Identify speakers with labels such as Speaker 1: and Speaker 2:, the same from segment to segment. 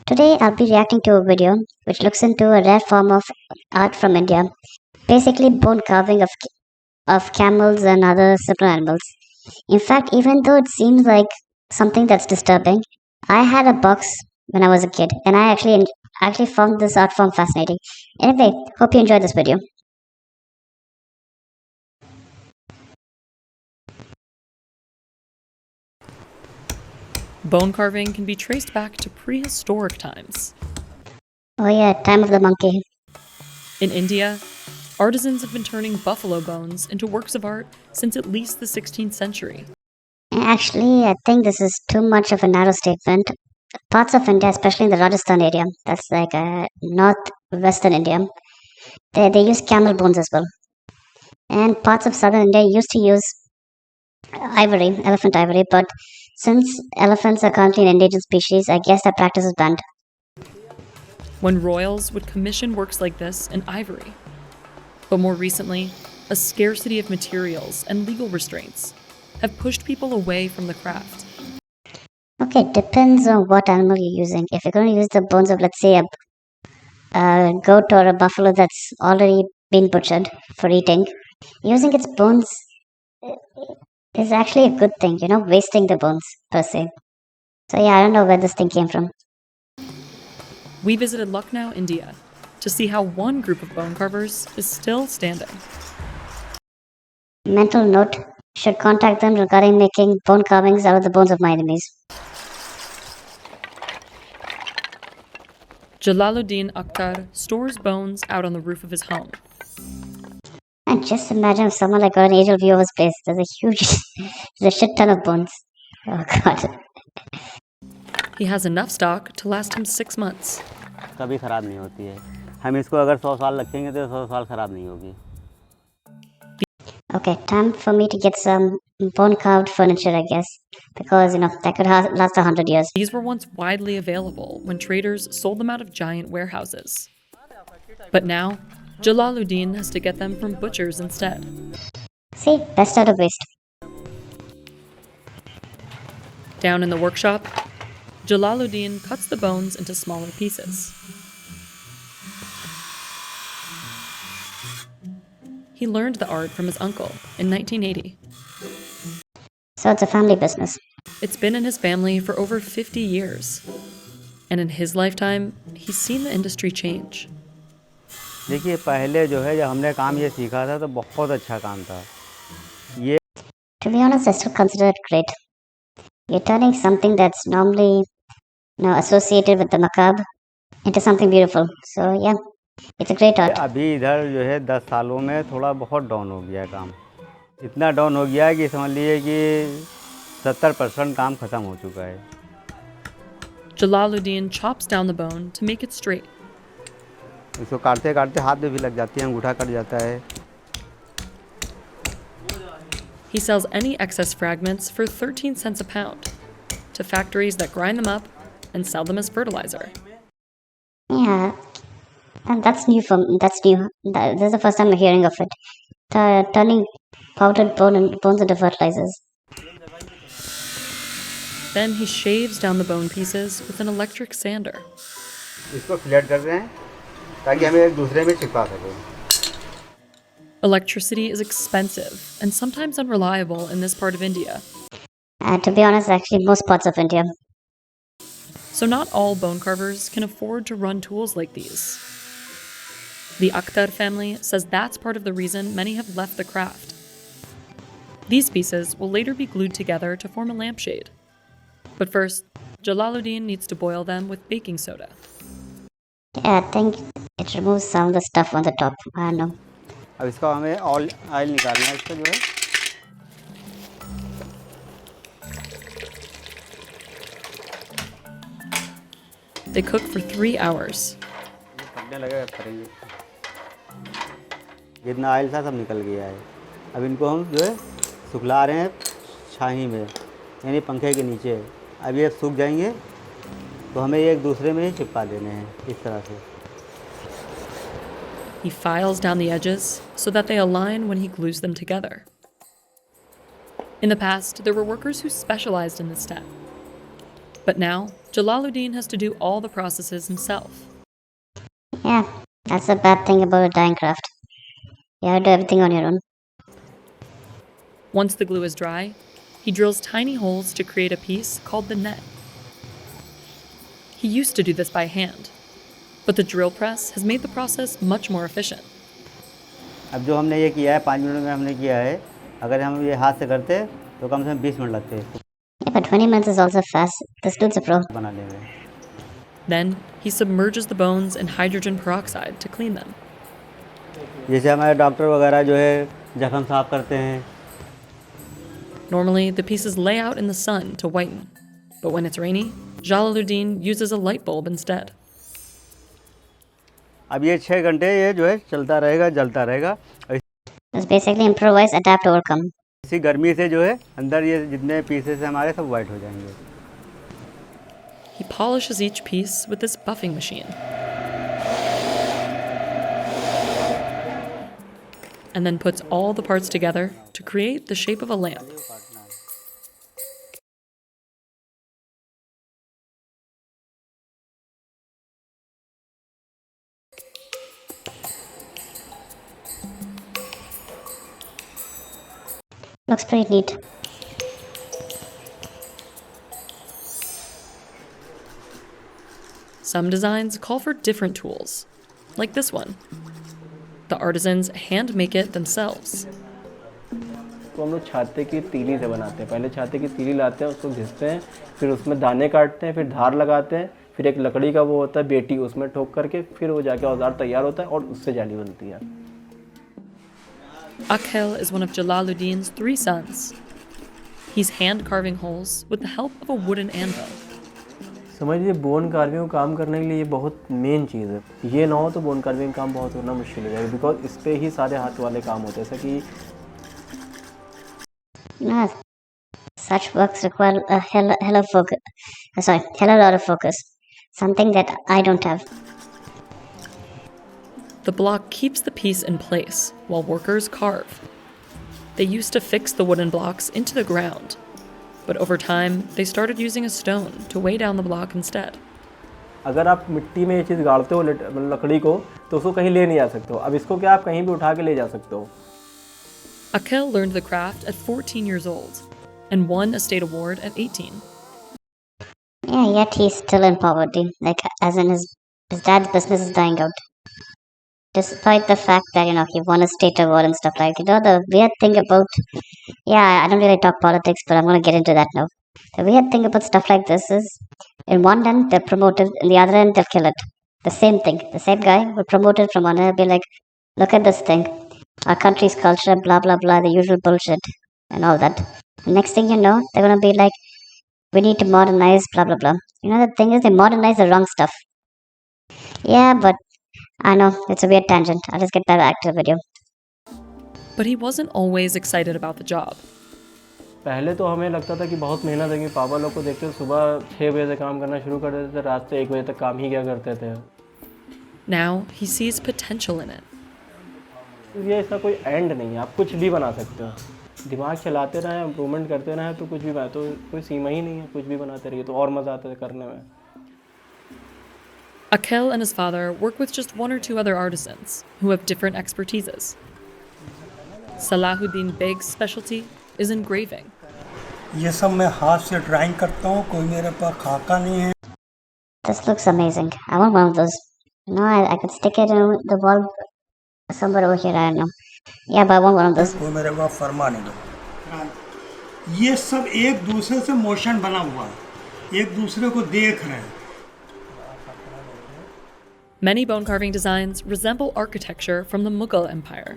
Speaker 1: Today I'll be reacting to a video which looks into a rare form of art from India, basically bone carving of camels and other similar animals. In fact, even though it seems like something that's disturbing, I had a box when I was a kid and I actually found this art form fascinating. Anyway, hope you enjoyed this video.
Speaker 2: Bone carving can be traced back to prehistoric times.
Speaker 1: Oh yeah, time of the monkey.
Speaker 2: In India, artisans have been turning buffalo bones into works of art since at least the 16th century.
Speaker 1: Actually, I think this is too much of a narrow statement. Parts of India, especially in the Rajasthan area, that's like northwestern India, they use camel bones as well. And parts of southern India used to use elephant ivory, but since elephants are currently an endangered species, I guess that practice is banned.
Speaker 2: When royals would commission works like this in ivory. But more recently, a scarcity of materials and legal restraints have pushed people away from the craft.
Speaker 1: Okay, depends on what animal you're using. If you're going to use the bones of, let's say, a goat or a buffalo that's already been butchered for eating, using its bones is actually a good thing, wasting the bones per se. So yeah, I don't know where this thing came from.
Speaker 2: We visited Lucknow, India, to see how one group of bone carvers is still standing.
Speaker 1: Mental note, should contact them regarding making bone carvings out of the bones of my enemies.
Speaker 2: Jalaluddin Akhtar stores bones out on the roof of his home.
Speaker 1: And just imagine if someone got an aerial view of his place. There's a shit ton of bones. Oh god.
Speaker 2: He has enough stock to last him 6 months.
Speaker 3: कभी खराब नहीं होती है हम इसको अगर 100 साल रखेंगे तो 100 साल खराब नहीं होगी.
Speaker 1: Okay, time for me to get some bone carved furniture, I guess. Because, that could last 100 years.
Speaker 2: These were once widely available when traders sold them out of giant warehouses. But now, Jalaluddin has to get them from butchers instead.
Speaker 1: See, best out of waste.
Speaker 2: Down in the workshop, Jalaluddin cuts the bones into smaller pieces. He learned the art from his uncle in 1980.
Speaker 1: So it's a family business.
Speaker 2: It's been in his family for over 50 years. And in his lifetime, he's seen the industry change.
Speaker 3: देखिए पहले जो है जब हमने काम ये सीखा था तो बहुत अच्छा काम था ये.
Speaker 1: To be honest, I still consider it great. You're turning something that's normally associated with the macabre into something beautiful. So yeah, it's a great art.
Speaker 3: अभी इधर जो है 10 सालों में थोड़ा बहुत डाउन हो गया काम. इतना डाउन हो गया है कि समझ लीजिए कि 70% काम खत्म हो चुका है.
Speaker 2: Jalaluddin chops down the bone to make it straight.
Speaker 3: इसको काटते काटते हाथ में भी लग जाती है, अंगूठा कट जाता है.
Speaker 2: He sells any excess fragments for 13 cents a pound to factories that grind them up and sell them as fertilizer.
Speaker 1: Yeah, and that's new. This is the first time I'm hearing of it. Turning powdered bones into fertilizers.
Speaker 2: Then he shaves down the bone pieces with an electric sander.
Speaker 3: इसको flat कर दें ताकि हमें एक दूसरे में चिपका सकें.
Speaker 2: Electricity is expensive and sometimes unreliable in this part of India.
Speaker 1: To be honest, actually, most parts of India.
Speaker 2: So not all bone carvers can afford to run tools like these. The Akhtar family says that's part of the reason many have left the craft. These pieces will later be glued together to form a lampshade. But first, Jalaluddin needs to boil them with baking soda.
Speaker 1: Yeah, I think it removes some of the stuff on the top. I don't know.
Speaker 3: अब इसका हमें oil निकालना है इसका जो है.
Speaker 2: They cook for 3 hours.
Speaker 3: पकने लगेगा करेंगे. जितना ऑयल था सब निकल गया है. अब इनको हम जो है सुखला रहे हैं छाही में यानी पंखे के नीचे. अब ये सूख जाएंगे तो हमें एक दूसरे में ही चिपका देने हैं इस तरह से.
Speaker 2: He files down the edges so that they align when he glues them together. In the past, there were workers who specialized in this step. But now, Jalaluddin has to do all the processes himself.
Speaker 1: Yeah, that's the bad thing about a dyeing craft. You have to do everything on your own.
Speaker 2: Once the glue is dry, he drills tiny holes to create a piece called the net. He used to do this by hand, but the drill press has made the process much more efficient.
Speaker 3: अब जो हमने ये किया है 5 minute में हमने किया है, अगर हम ये हाथ से करते तो कम से कम 20 मिनट लगते हैं
Speaker 1: Yeah, but 20 minutes is also fast. This dude's a pro.
Speaker 3: बनाने में.
Speaker 2: Then, he submerges the bones in hydrogen peroxide to clean them.
Speaker 3: जैसे हमारे डॉक्टर वगैरह जो है जख्म साफ करते हैं.
Speaker 2: Normally, the pieces lay out in the sun to whiten, but when it's rainy, Jalaluddin uses a light bulb instead.
Speaker 3: अब ये 6 घंटे ये जो है चलता रहेगा, जलता रहेगा.
Speaker 1: It's basically improvise, adapt, overcome.
Speaker 3: इसी गर्मी से जो है अंदर ये जितने पीसेस हैं हमारे सब वाइट हो जाएंगे.
Speaker 2: He polishes each piece with this buffing machine. And then puts all the parts together to create the shape of a lamp.
Speaker 1: Looks pretty neat.
Speaker 2: Some designs call for different tools, like this one. The artisans hand make it themselves.
Speaker 4: तो हम लोग छाते की तीली से बनाते हैं. पहले छाते की तीली लाते हैं, उसको घिसते हैं, फिर उसमें दाने काटते हैं, फिर धार लगाते हैं, फिर एक लकड़ी का वो होता है बेटी, उसमें ठोक करके फिर वो जाके औजार तैयार होता है और उससे जाली बनती है.
Speaker 2: Akhel is one of Jalaluddin's 3 sons. He's hand carving holes with the help of a wooden anvil.
Speaker 4: समझिए बोन कार्विंग काम करने के लिए ये बहुत मेन चीज़ है. ये ना हो तो बोन कार्विंग काम बहुत होना मुश्किल हो जाएगा, बिकॉज इस पे ही सारे हाथ वाले काम होते हैं. जैसे कि
Speaker 1: No, such works require a hell of focus. Hell a lot of focus. Something that I don't have.
Speaker 2: The block keeps the piece in place while workers carve. They used to fix the wooden blocks into the ground, but over time they started using a stone to weigh down the block instead.
Speaker 4: अगर आप मिट्टी में ये चीज़ गाड़ते हो लकड़ी को तो उसको कहीं ले नहीं जा सकते हो. अब इसको क्या आप कहीं भी उठा के ले जा सकते हो.
Speaker 2: Akhel learned the craft at 14 years old and won a state award at 18.
Speaker 1: Yeah, yet he's still in poverty. Like, as in his dad's business is dying out. Despite the fact that, he won a state award and stuff like, the weird thing about, yeah, I don't really talk politics, but I'm going to get into that now. The weird thing about stuff like this is, in one end, they're promoted, in the other end, they'll kill it. The same thing. The same guy will promote it from one end, be like, look at this thing. Our country's culture, blah, blah, blah, the usual bullshit, and all that. The next thing you know, they're going to be like, we need to modernize, blah, blah, blah. The thing is, they modernize the wrong stuff. Yeah, but I know, it's a weird tangent. I'll just get back to the video.
Speaker 2: But he wasn't always excited about the job.
Speaker 4: पहले तो हमें लगता था कि बहुत मेहनत है, कि पापा लोग को देखते सुबह 6 बजे से काम करना शुरू कर देते थे, रात से 1 बजे तक काम ही क्या करते थे.
Speaker 2: Now he sees potential in it.
Speaker 4: ये इसका कोई एंड नहीं है. आप कुछ भी बना सकते हो. दिमाग चलाते रहें, इम्प्रूवमेंट करते रहें तो कुछ भी बना, तो कोई सीमा ही नहीं है. कुछ भी बनाते रहिए तो और मज़ा आता है करने में.
Speaker 2: Akhel and his father work with just 1 or 2 other artisans who have different expertises. Salahuddin Beg's specialty is engraving.
Speaker 5: ये सब मैं हाथ से ड्राइंग करता हूँ, कोई मेरे पास खाका नहीं है.
Speaker 1: This looks amazing. I want one of those. I could stick it in the wall somewhere over here, I don't know. Yeah, but I want one of those.
Speaker 5: कोई मेरे पास फरमा नहीं दो. ये सब एक दूसरे से मोशन बना हुआ है, एक दूसरे को देख रहे हैं.
Speaker 2: Many bone carving designs resemble architecture from the Mughal Empire.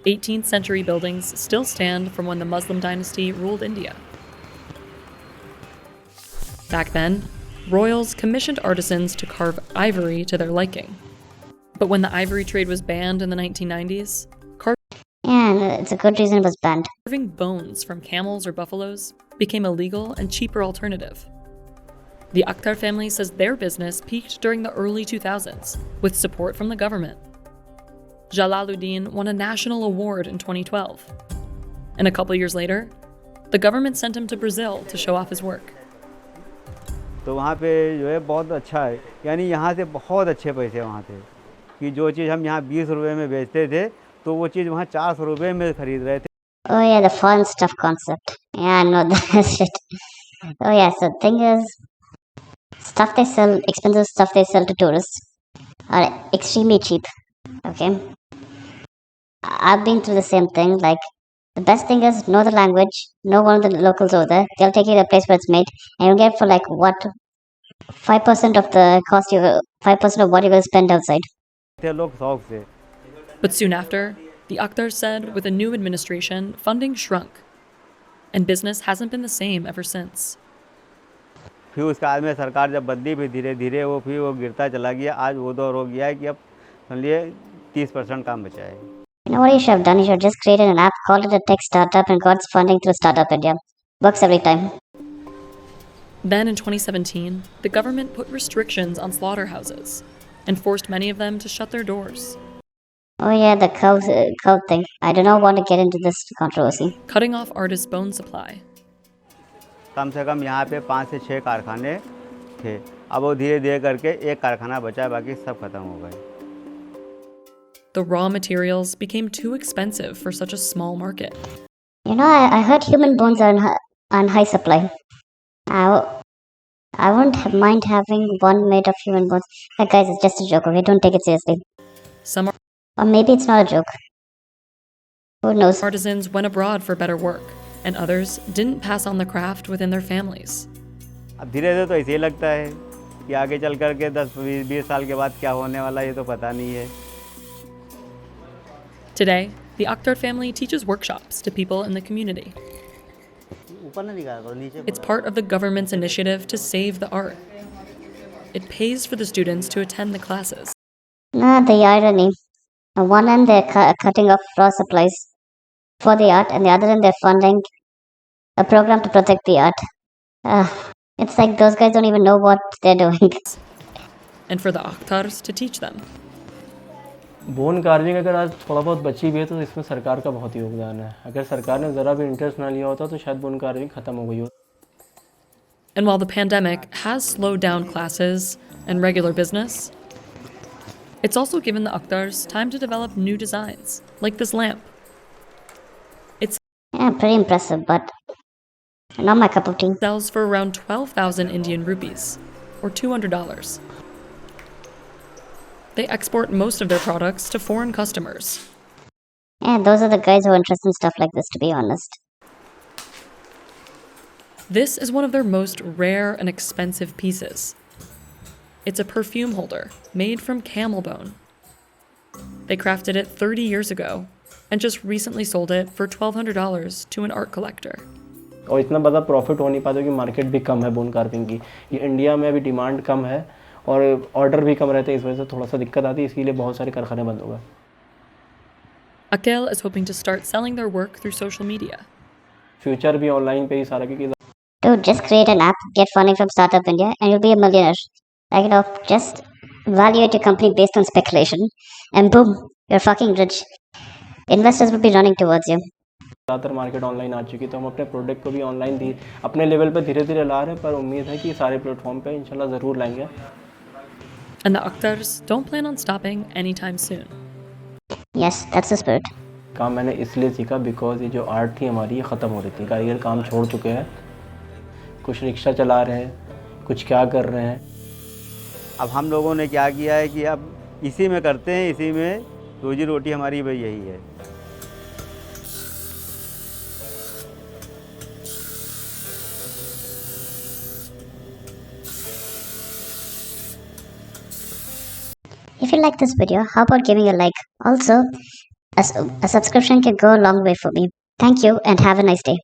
Speaker 2: 18th century buildings still stand from when the Muslim dynasty ruled India. Back then, royals commissioned artisans to carve ivory to their liking. But when the ivory trade was banned in the 1990s,
Speaker 1: Yeah, and it's a good reason it was banned.
Speaker 2: carving bones from camels or buffaloes became a legal and cheaper alternative. The Akhtar family says their business peaked during the early 2000s with support from the government. Jalaluddin won a national award in 2012. And a couple years later, the government sent him to Brazil to show off his work.
Speaker 3: तो वहाँ पे जो है बहुत अच्छा है, यानी यहाँ से बहुत अच्छे पैसे वहाँ थे कि जो चीज़ हम यहाँ 20 रुपये में बेचते थे तो वो चीज़ वहाँ 400 रुपये में खरीद रहे थे।
Speaker 1: Oh yeah, the foreign stuff concept. Yeah, I know that shit. Oh yeah, so the thing is, stuff they sell, expensive stuff they sell to tourists are extremely cheap. Okay, I've been through the same thing. Like, the best thing is know the language, know one of the locals over there. They'll take you to the place where it's made, and you'll get for like what 5% of the cost you 5% of what you're going to spend outside.
Speaker 3: थे लोग शौक से।
Speaker 2: But soon after, the Akhtar said with a new administration, funding shrunk, and business hasn't been the same ever since.
Speaker 3: फिर उसके बाद में सरकार जब बदली भी धीरे धीरे वो फिर वो गिरता चला गया। आज वो दौर हो गया है कि अब समझिए 30% काम बचा है।
Speaker 1: You know what you should have done? You should have just created an app, called it a tech startup, and got funding through Startup India. Works every time.
Speaker 2: Then in 2017, the government put restrictions on slaughterhouses and forced many of them to shut their doors,
Speaker 1: Oh yeah, the cow thing. I do not want to get into this controversy.
Speaker 2: cutting off artists' bone supply.
Speaker 3: कम से कम यहाँ पे 5 से 6 कारखाने थे। अब वो धीरे धीरे करके एक कारखाना बचा, बाकी सब खत्म हो गए।
Speaker 2: The raw materials became too expensive for such a small market.
Speaker 1: You know, I heard human bones are on high supply. I wouldn't mind having one made of human bones. Hey guys, it's just a joke, okay? Don't take it seriously.
Speaker 2: Some
Speaker 1: Or maybe it's not a joke. Who knows?
Speaker 2: artisans went abroad for better work, and others didn't pass on the craft within their families.
Speaker 3: अब धीरे धीरे तो ऐसे ही लगता है कि आगे चल कर के 10-20 साल के बाद क्या होने वाला है ये तो पता नहीं है।
Speaker 2: Today, the Akhtar family teaches workshops to people in the community.
Speaker 3: ऊपर ना निकाल करो, नीचे
Speaker 2: It's part of the government's initiative to save the art. It pays for the students to attend the classes.
Speaker 1: Nah, the irony. On one end, they're cutting off raw supplies for the art, and the other end, they're funding a program to protect the art. It's like those guys don't even know what they're doing.
Speaker 2: And for the Akhtars to teach them.
Speaker 4: Bone carving अगर आज थोड़ा बहुत बची भी है तो इसमें सरकार का बहुत योगदान है। अगर सरकार ने ज़रा भी इंटरेस्ट ना लिया होता तो शायद बोन कार्विंग ख़त्म हो गई हो।
Speaker 2: And while the pandemic has slowed down classes and regular business, it's also given the Akhtars time to develop new designs, like this lamp.
Speaker 1: Yeah, pretty impressive, but not my cup of tea.
Speaker 2: Sells for around 12,000 Indian rupees, or $200. They export most of their products to foreign customers.
Speaker 1: Yeah, those are the guys who are interested in stuff like this, to be honest.
Speaker 2: This is one of their most rare and expensive pieces. It's a perfume holder made from camel bone. They crafted it 30 years ago and just recently sold it for $1,200 to an art collector.
Speaker 4: और इतना बड़ा profit हो नहीं पाता क्योंकि market भी कम है bone carving की। ये इंडिया में अभी डिमांड कम है और ऑर्डर भी कम रहते हैं, इस वजह से थोड़ा सा दिक्कत आती है, इसीलिए बहुत सारे कारखाने बंद हो गए।
Speaker 2: Akhil is hoping to start selling their work through social media.
Speaker 4: Future भी ऑनलाइन पे ही सारा, क्योंकि
Speaker 1: Dude, just create an app, get funding from Startup India, and you'll be a millionaire. Like, you know, just evaluate your company based on speculation, and boom, you're fucking rich. Investors will be running towards you.
Speaker 4: ज़्यादातर market online आ चुकी है तो हम अपने product को भी online अपने level पे धीरे धीरे ला रहे हैं, पर उम्मीद है कि सारे प्लेटफॉर्म पे इंशाल्लाह ज़रूर लाएंगे।
Speaker 2: And the Akhtars don't plan on stopping anytime soon.
Speaker 1: Yes, that's the spirit.
Speaker 4: काम मैंने इसलिए सीखा बिकॉज ये जो आर्ट थी हमारी ये ख़त्म हो रही थी। कारीगर काम छोड़ चुके हैं, कुछ रिक्शा चला रहे हैं, कुछ क्या कर रहे हैं।
Speaker 3: अब हम लोगों ने क्या किया है कि अब इसी में करते हैं, इसी में रोजी रोटी हमारी भाई यही है।
Speaker 1: If you like this video, how about giving a like? Also, a subscription can go a long way for me. Thank you and have a nice day.